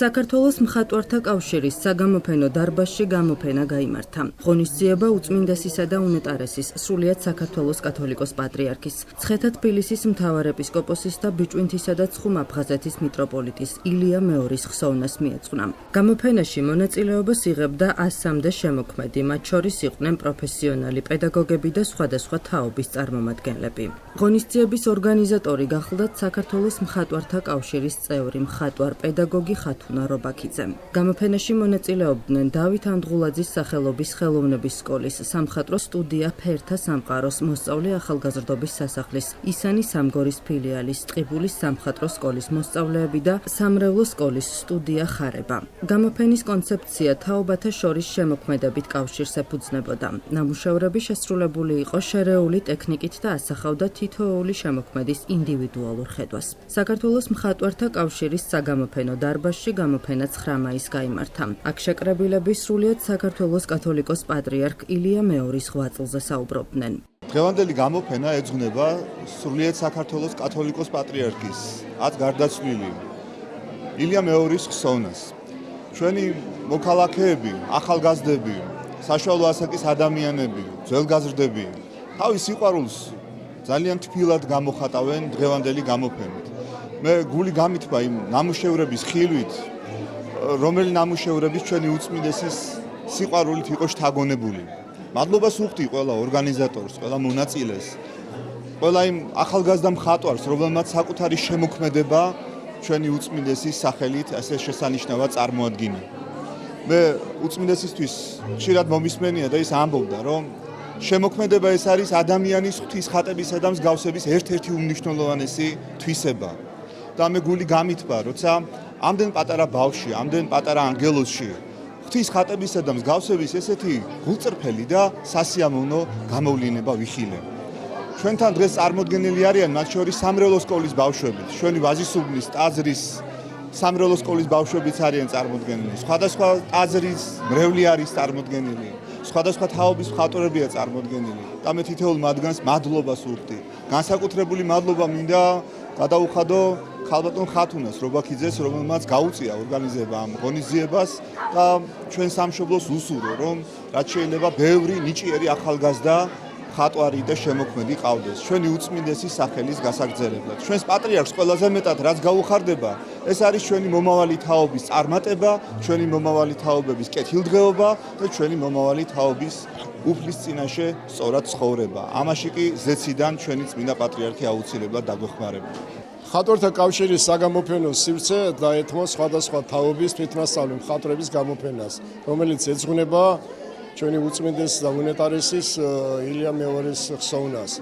საქართველოს მხატვართა კავშირის საგამოფენო დარბაზში გამოფენა გაიმართა. ღონისძიება უწმინდესისა და უნეტარესის სრულიად საქართველოს კათოლიკოს პატრიარქის, მცხეთა-თბილისის მთავარეპისკოპოსის და ბიჭვინთისა და ცხუმ-აფხაზეთის მიტროპოლიტის ილია მეორის ხსოვნას მიეძღვნა. გამოფენაში მონაწილეობას იღებდა 103-მდე შემოქმედი, მათ შორის იყვნენ პროფესიონალი პედაგოგები და სხვადასხვა თაობის წარმომადგენლები. ღონისძიების ორგანიზატორი გახლდათ საქართველოს მხატვართა კავშირის წევრი მხატვარ პედაგოგი ხათუნა რობაქიძე. გამოფენაში მონაწილეობდნენ დავით ანდღულაძის სახელობის ხელოვნების სკოლის, სამხატვრო სტუდია ფერთა სამყაროს, მოსწავლე ახალგაზრდობის სასახლის, ისანი სამგორის ფილიალის, ტყიბულის სამხატვრო სკოლის მოსწავლეები და სამრევლო სკოლის სტუდია ხარება. გამოფენის კონცეფცია თაობათა შორის შემოქმედებით კავშირს ეფუძნებოდა. ნამუშევრები შესრულებული იყო შერეული ტექნიკით და ასახავდა თითოეული შემოქმედის ინდივიდუალურ ხედვას. საქართველოს მხატვართა კავშირის საგამოფენო დარბაზში გამოფენა 9 მაისს გაიმართა. აქ შეკრებილები სრულიად საქართველოს კათოლიკოს პატრიარქ ილია მეორის ღვაწლზე საუბრობდნენ. დღევანდელი გამოფენა ეძღვნება სრულიად საქართველოს კათოლიკოს პატრიარქის, ათ გარდაცვლილი ილია მეორის ხსოვნას. ჩვენი მოქალაქეები, ახალგაზრდები, საშუალო ასაკის ადამიანები, ძველგაზრდები თავის სიყვარულს ძალიან თბილად გამოხატავენ დღევანდელი გამოფენით. მე გული გამითბა იმ ნამუშევრების ხილვით, რომელი ნამუშევრების ჩვენი უწმინდესის სიყვარულით იყო შთაგონებული. მადლობას ვუხდი ყველა ორგანიზატორს, ყველა მონაწილეს, ყველა იმ ახალგაზრდა მხატვარს, რომელმაც საკუთარი შემოქმედება ჩვენი უწმინდესის სახელით ასე შესანიშნავად წარმოადგინა. მე უწმინდესისთვის ხშირად მომისმენია და ის ამბობდა, რომ შემოქმედება ეს არის ადამიანის ღვთისხატებისა და მსგავსების ერთ-ერთი უმნიშვნელოვანესი თვისება. და მე გული გამითბა, როცა ამდენ პატარა ბავშვი, ამდენ პატარა ანგელოზში ღვთისხატებისა და მსგავსების ესეთი გულწრფელი და სასიამოვნო გამოვლინება ვიხილე. ჩვენთან დღეს წარმოდგენილი არიან მათ შორის სამრევლო სკოლის ბავშვები, ჩვენი ვაზისუბნის ტაძრის სამრევლო სკოლის ბავშვებიც არიან წარმოდგენილი, სხვადასხვა ტაძრის მრევლი არის წარმოდგენილი, სხვადასხვა თაობის მხატვრებია წარმოდგენილი და მე თითოეულ მათგანს მადლობას ვუხდი. განსაკუთრებული მადლობა მინდა გადაუხადო ქალბატონ ხათუნას რობაქიძეს, რომელმაც გაუწია ორგანიზება ამ ღონისძიებას და ჩვენ სამშობლოს უსურვო, რომ რაც შეიძლება ბევრი ნიჭიერი ახალგაზრდა მხატვარი და შემოქმედი ყავდეს ჩვენი უწმინდესის სახელის გასაგრძელებლად. ჩვენს პატრიარქს ყველაზე მეტად რაც გაუხარდება, ეს არის ჩვენი მომავალი თაობის წარმატება, ჩვენი მომავალი თაობების კეთილდღეობა და ჩვენი მომავალი თაობის უფლის წინაშე სწორად ცხოვრება. ამაში კი ზეციდან ჩვენი წმინდა პატრიარქი აუცილებლად დაგვეხმარება. მხატვართა კავშირის საგამოფენო სივრცე დაეთმო სხვადასხვა თაობის თვითნასწავლი მხატვრების გამოფენას, რომელიც ეძღვნება ჩვენი უწმინდეს და უნეტარესის ილია მეორის ხსოვნას.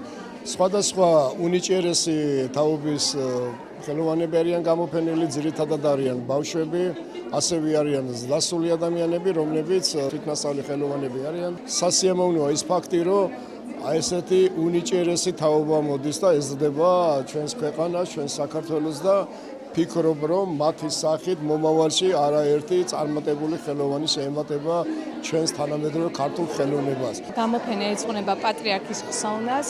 სხვადასხვა უნიჭიერესი თაობის ხელოვანები არიან გამოფენილი, ძირითადად არიან ბავშვები, ასევე არიან ზრდასრული ადამიანები, რომლებიც თვითნასწავლი ხელოვანები არიან. სასიამოვნოა ის ფაქტი, რომ ესეთი უნიჭიერესი თაობა მოდის და ეზრდება ჩვენს ქვეყანას, ჩვენს საქართველოს და ფიქრობ, რომ მათი სახით მომავალში არაერთი წარმატებული ხელოვანი შეემატება ჩვენს თანამედროვე ქართულ ხელოვნებას. გამოფენა ეძღვნება პატრიარქის ხსოვნას,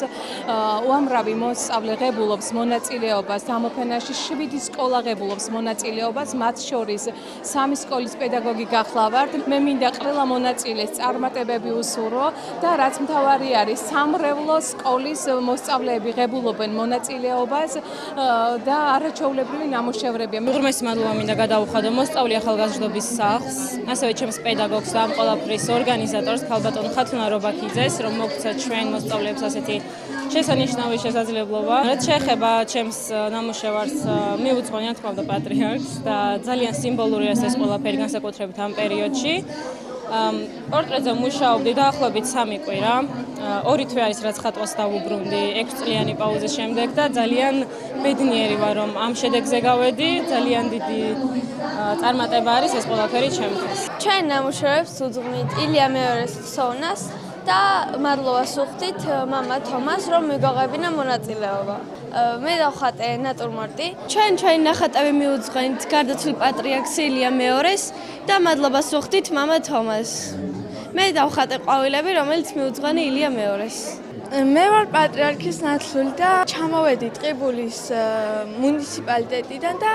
უამრავი მოსწავლე ღებულობს მონაწილეობას გამოფენაში, 7 სკოლა ღებულობს მონაწილეობას, მათ შორის 3 სკოლის პედაგოგი გახლავართ. მე მინდა ყველა მონაწილეს წარმატებები უსურვო და რაც მთავარი არის, სამრევლო სკოლის მოსწავლეები ღებულობენ მონაწილეობას და არაჩვეულებრივი ნამუშევრებია. უღრმესი მადლობა მინდა გადაუხადო მოსწავლე ახალგაზრდობის სახლს, ასევე ჩემს პედაგოგს და ამ ყველაფრის ორგანიზატორს ქალბატონ ხათუნა რობაქიძეს, რომ მოგცა ჩვენ მოსწავლეებს ასეთი შესანიშნავი შესაძლებლობა. რაც შეეხება ჩემს ნამუშევარს, მიუძღვენი რა თქმა უნდა პატრიარქს და ძალიან სიმბოლურია ეს ყველაფერი განსაკუთრებით ამ პერიოდში. პორტრეტზე მუშაობდი დაახლოებით 3 კვირა. 2 თვე არის რაც ხატვას დავუბრუნდი 6 წლიანი პაუზის შემდეგ და ძალიან ბედნიერი ვარ რომ ამ შედეგზე გავედი. ძალიან დიდი წარმატება არის ეს ყველაფერი ჩემთვის. ჩვენ ნამუშევრებს უძღვნით ილია მეორის ხსოვნას და მადლობას ვუხდით მამა თომას, რომ მიგოღებინა მონაწილეობა. მე დავხატე ნატურმორტი. ჩვენი ნახატები მიუძღვენით გარდაცვლილ პატრიარქს ილია მეორის და მადლობას ვუხდით მამა თომას. მე დავხატე ყვავილები, რომელიც მიუძღვენი ილია მეორის. მე ვარ პატრიარქის ნაცვლი და ჩამოვედი ტყიბულის მუნიციპალიტეტიდან და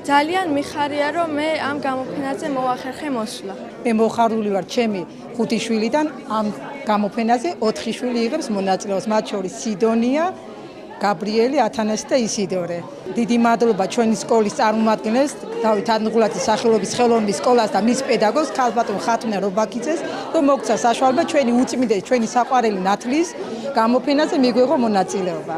ძალიან მიხარია, რომ მე ამ გამოფენაზე მოვახერხე მოსვლა. მე მოხარული ვარ ჩემი 5 შვილიდან ამ გამოფენაზე 4 შვილი იღებს მონაწილეობას, მათ შორის სიდონია, გაბრიელი, ათანასი და ისიდორე. დიდი მადლობა ჩვენი სკოლის წარმომადგენლებს, დავით ანღულაძის სახელობის ხელოვნების სკოლას და მის პედაგოგს, ქალბატონ ხათუნა რობაქიძეს, რომ მოგცა საშუალება ჩვენი უწმინდესი, ჩვენი საყვარელი ნათლის გამოფენაზე მიგვეღო მონაწილეობა.